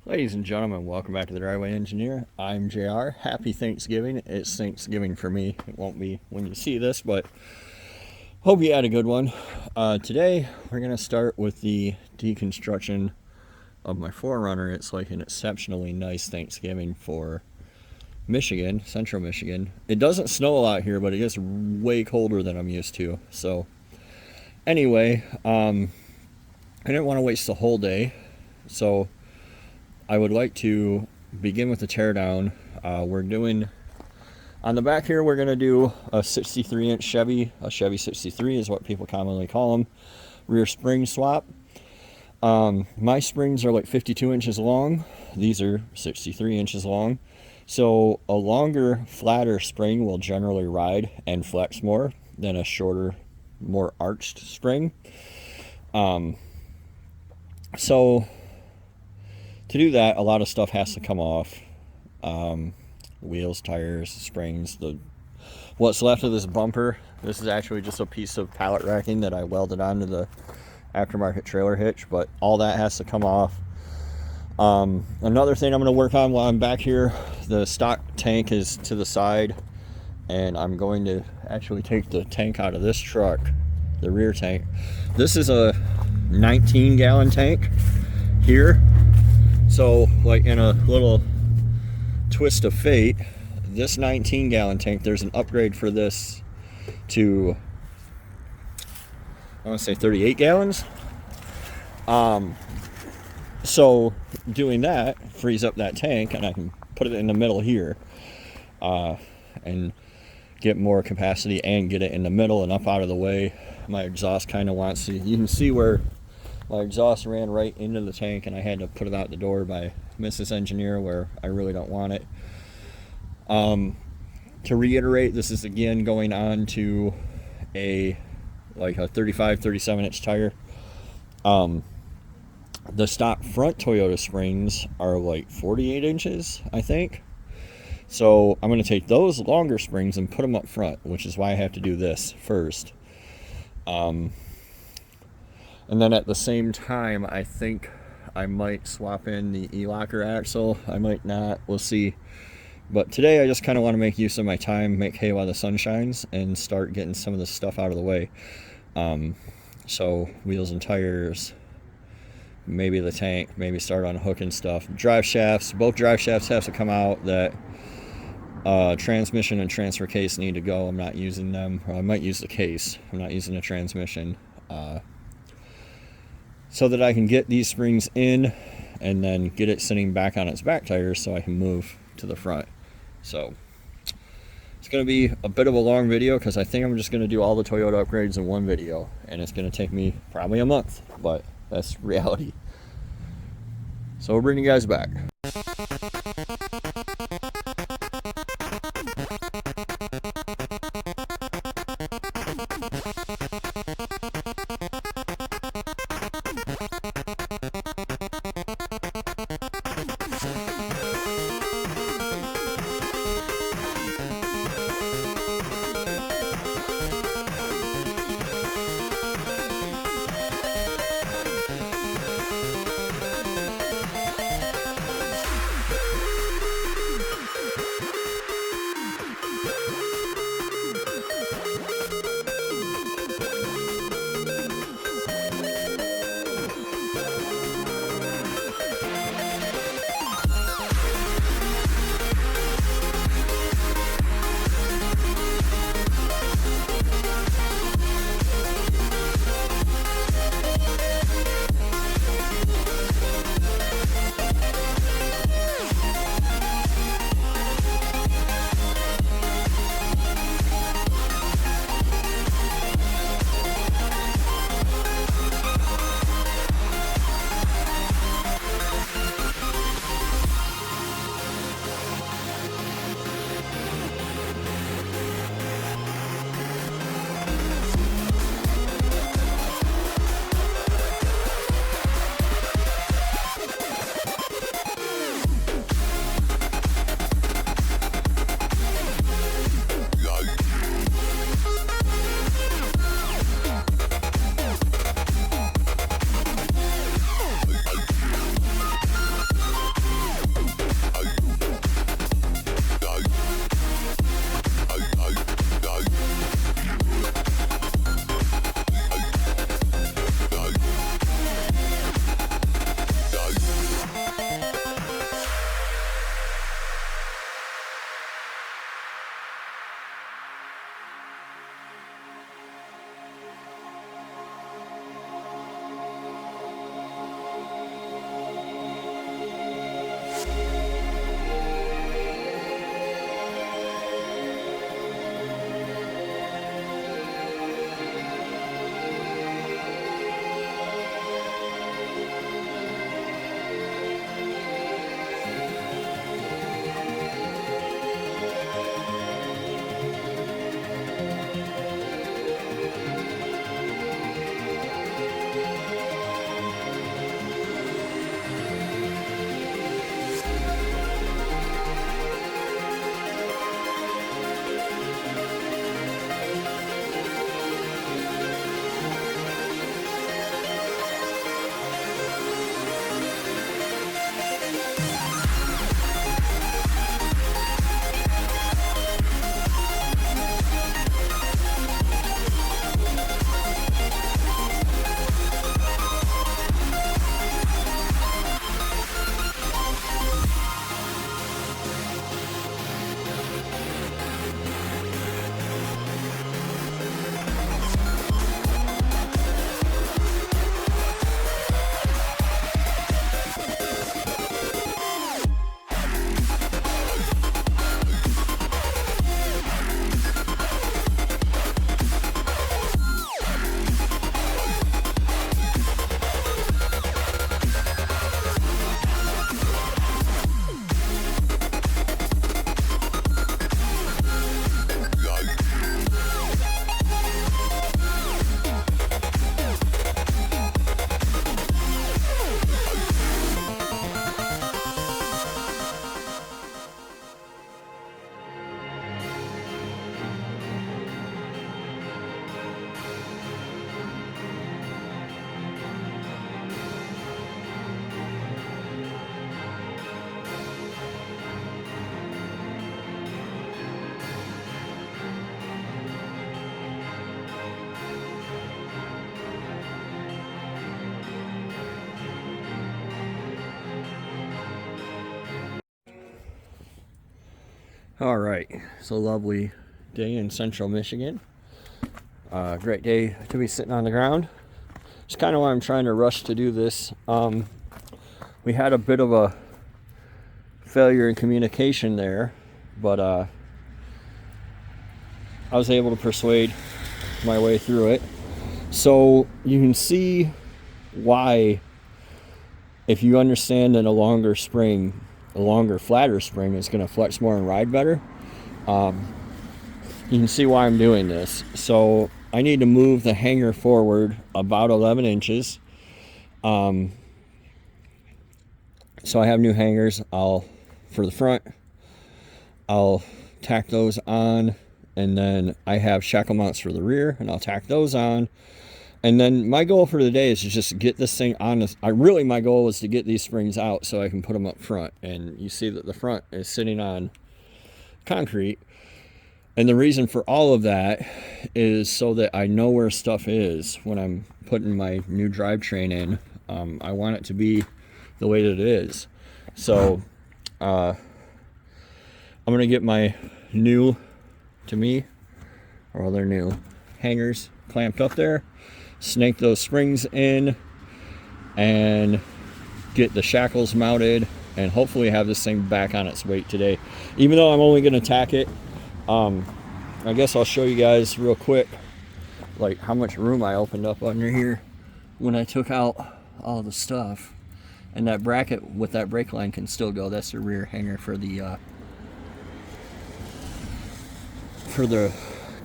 Ladies and gentlemen, welcome back to the Driveway Engineer. I'm JR. Happy Thanksgiving. It's Thanksgiving for me. It won't be when you see this, but hope you had a good one. Today, we're going to start with the deconstruction of my 4runner. It's like an exceptionally nice Thanksgiving for Michigan, central Michigan. It doesn't snow a lot here, but it gets way colder than I'm used to. So, anyway, I didn't want to waste the whole day, so I would like to begin with the teardown. We're doing, on the back here, we're going to do a 63-inch Chevy. A Chevy 63 is what people commonly call them. Rear spring swap. My springs are like 52 inches long. These are 63 inches long. So a longer, flatter spring will generally ride and flex more than a shorter, more arched spring. So to do that, a lot of stuff has to come off. Wheels, tires, springs. What's left of this bumper, this is actually just a piece of pallet racking that I welded onto the aftermarket trailer hitch, but all that has to come off. Another thing I'm going to work on while I'm back here, the stock tank is to the side, and I'm going to actually take the tank out of this truck, the rear tank. This is a 19-gallon tank here. So, like in a little twist of fate, this 19-gallon tank, there's an upgrade for this to, I want to say 38 gallons. So doing that frees up that tank, and I can put it in the middle here, and get more capacity and get it in the middle and up out of the way. My exhaust kind of wants to, you can see where my exhaust ran right into the tank, and I had to put it out the door by Mrs. Engineer where I really don't want it. To reiterate, this is again going on to a 37 inch tire. The stock front Toyota springs are like 48 inches, I think. So I'm going to take those longer springs and put them up front, which is why I have to do this first. And then at the same time, I think I might swap in the E-locker axle. I might not. We'll see. But today I just kind of want to make use of my time, make hay while the sun shines, and start getting some of this stuff out of the way. So wheels and tires, maybe the tank, maybe start on hooking stuff. Drive shafts, both drive shafts have to come out. That transmission and transfer case need to go. I'm not using them. Or I might use the case. I'm not using the transmission. So that I can get these springs in and then get it sitting back on its back tires so I can move to the front. So it's going to be a bit of a long video because I think I'm just going to do all the Toyota upgrades in one video, and it's going to take me probably a month, but that's reality. So we'll bring you guys back. All right, it's a lovely day in central Michigan. Great day to be sitting on the ground. It's kind of why I'm trying to rush to do this. We had a bit of a failure in communication there, but I was able to persuade my way through it. So you can see why, if you understand that a longer spring, a longer, flatter spring is going to flex more and ride better. You can see why I'm doing this. So I need to move the hanger forward about 11 inches. So I have new hangers. For the front, I'll tack those on, and then I have shackle mounts for the rear, and I'll tack those on. And then my goal for the day is to just get this thing on. My goal is to get these springs out so I can put them up front. And you see that the front is sitting on concrete. And the reason for all of that is so that I know where stuff is when I'm putting my new drivetrain in. I want it to be the way that it is. So I'm going to get my new, to me, or they're new, hangers clamped up there. Snake those springs in and get the shackles mounted, and hopefully have this thing back on its weight today. Even though I'm only going to tack it, I guess I'll show you guys real quick like how much room I opened up under here when I took out all the stuff. And that bracket with that brake line can still go. That's the rear hanger for the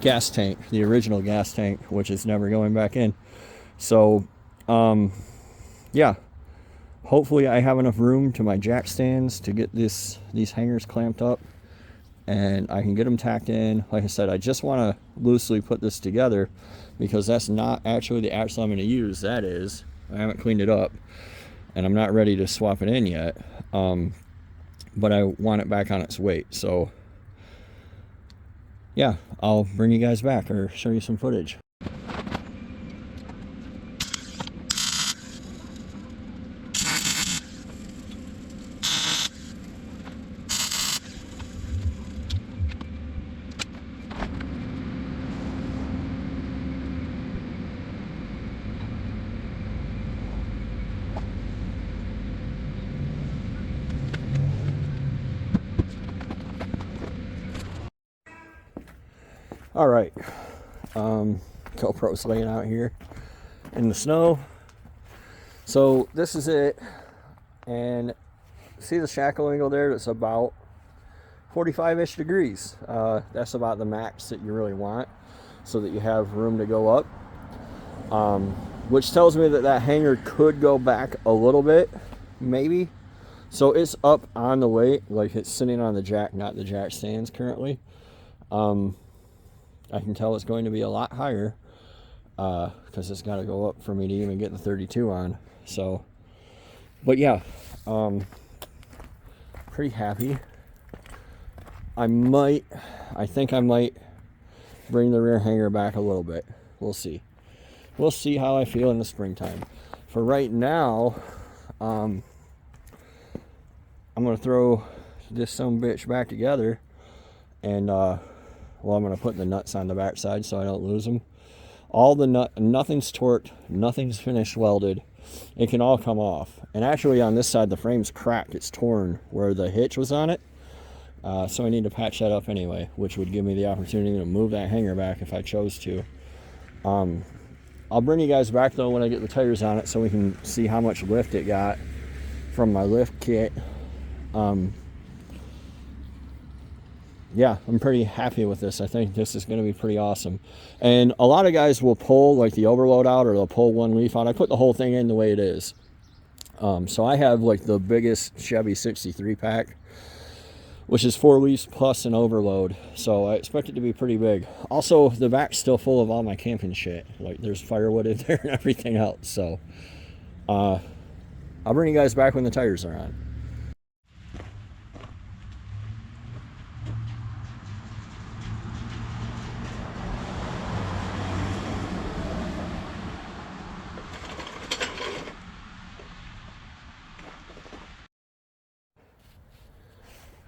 gas tank, the original gas tank, which is never going back in. So yeah, hopefully I have enough room to my jack stands to get these hangers clamped up, and I can get them tacked in. Like I said, I just want to loosely put this together because that's not actually the axle I'm going to use. That is, I haven't cleaned it up and I'm not ready to swap it in yet, but I want it back on its weight. So yeah, I'll bring you guys back or show you some footage. All right, GoPro's laying out here in the snow. So this is it, and see the shackle angle there? That's about 45-ish degrees. That's about the max that you really want so that you have room to go up, which tells me that that hanger could go back a little bit, maybe. So it's up on the weight, like it's sitting on the jack, not the jack stands currently. I can tell it's going to be a lot higher because it's got to go up for me to even get the 32 on. So, but yeah, pretty happy. I think I might bring the rear hanger back a little bit. We'll see. We'll see how I feel in the springtime. For right now, I'm going to throw this sumbitch back together, and well, I'm going to put the nuts on the back side so I don't lose them. Nothing's torqued, nothing's finished welded. It can all come off. And actually on this side, the frame's cracked. It's torn where the hitch was on it. So I need to patch that up anyway, which would give me the opportunity to move that hanger back if I chose to. I'll bring you guys back though when I get the tires on it so we can see how much lift it got from my lift kit. Yeah, I'm pretty happy with this. I think this is going to be pretty awesome. And a lot of guys will pull like the overload out, or they'll pull one leaf out. I put the whole thing in the way it is. So I have like the biggest Chevy 63 pack, which is 4 leaves plus an overload. So I expect it to be pretty big. Also, the back's still full of all my camping shit. Like there's firewood in there and everything else. So I'll bring you guys back when the tires are on.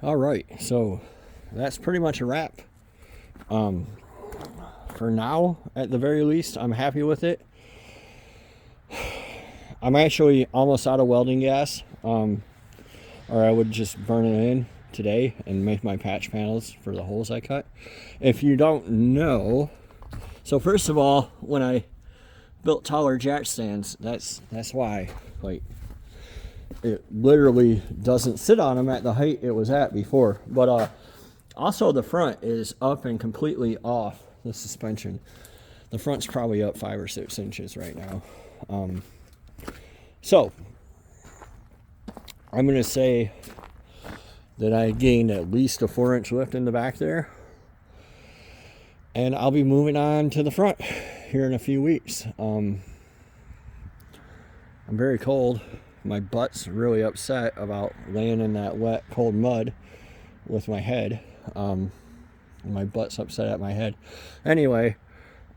All right, so that's pretty much a wrap. For now, at the very least, I'm happy with it. I'm actually almost out of welding gas, or I would just burn it in today and make my patch panels for the holes I cut. If you don't know, so first of all, when I built taller jack stands, that's why, like, it literally doesn't sit on them at the height it was at before. But also the front is up and completely off the suspension. The front's probably up 5 or 6 inches right now. So I'm gonna say that I gained at least a 4-inch lift in the back there, and I'll be moving on to the front here in a few weeks. I'm very cold. My butt's really upset about laying in that wet, cold mud with my head. My butt's upset at my head. Anyway,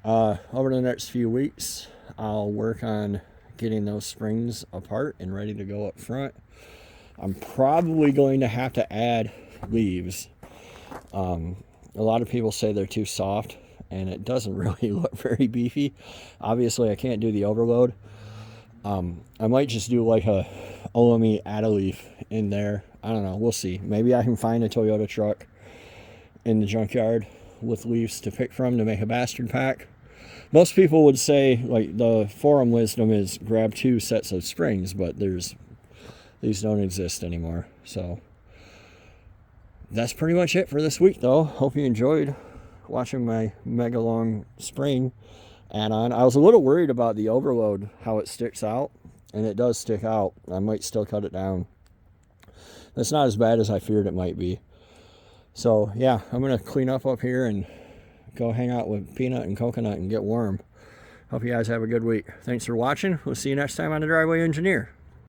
over the next few weeks, I'll work on getting those springs apart and ready to go up front. I'm probably going to have to add leaves. A lot of people say they're too soft, and it doesn't really look very beefy. Obviously, I can't do the overload. I might just do like a Olemi add-a-leaf in there. I don't know. We'll see. Maybe I can find a Toyota truck in the junkyard with leaves to pick from to make a bastard pack. Most people would say, like, the forum wisdom is grab 2 sets of springs, but these don't exist anymore. So that's pretty much it for this week, though. Hope you enjoyed watching my mega long spring add-on. I was a little worried about the overload, how it sticks out, and it does stick out. I might still cut it down. That's not as bad as I feared it might be. So yeah, I'm gonna clean up here and go hang out with Peanut and Coconut and get warm. Hope you guys have a good week. Thanks for watching. We'll see you next time on The Driveway Engineer.